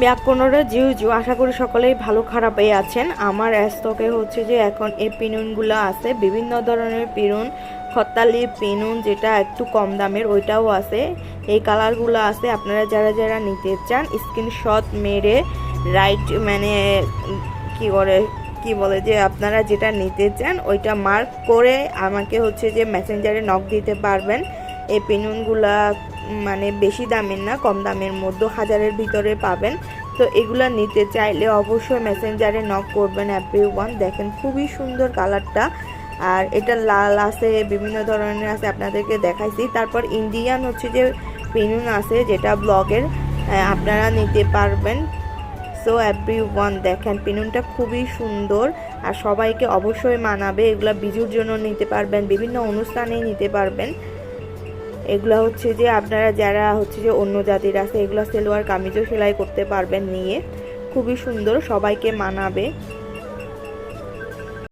ব্যাকরণরা জিউজু আশা করি সকলেই ভালো খারাপই আছেন। আমার স্টকে হচ্ছে যে এখন এই পিনুনগুলো আছে, বিভিন্ন ধরনের পিনুন, খত্তালি পিনুন যেটা একটু কম দামের ওইটাও আছে, এই কালারগুলো আছে। আপনারা যারা যারা নিতে চান স্ক্রিনশট মেরে রাইট মানে কি বলে যে আপনারা যেটা নিতে চান ওইটা মার্ক করে আমাকে হচ্ছে যে মেসেঞ্জারে নক দিতে পারবেন। এই পিনুনগুলা মানে বেশি দামের না, কম দামের মধ্যে 1000-এর ভিতরে পাবেন। তো এগুলা নিতে চাইলে অবশ্যই মেসেঞ্জারে নক করবেন এভরিওয়ান। দেখেন খুবই সুন্দর কালারটা, আর এটা লাল আছে, বিভিন্ন ধরনের আছে, আপনাদেরকে দেখাইছি। তারপর ইন্ডিয়ান হচ্ছে যে পিনুন আছে যেটা ব্লগের আপনারা নিতে পারবেন। সো এভরিওয়ান দেখেন পিনুনটা খুবই সুন্দর আর সবাইকে অবশ্যই মানাবে। এগুলা বিজুর জন্য নিতে পারবেন, বিভিন্ন অনুষ্ঠানে নিতে পারবেন। এগুলো হচ্ছে যে আপনারা যারা হচ্ছে যে অন্য জাতির আছে এগুলো সেলোয়ার কামিজও সেলাই করতে পারবেন নিয়ে, খুবই সুন্দর, সবাইকে মানাবে।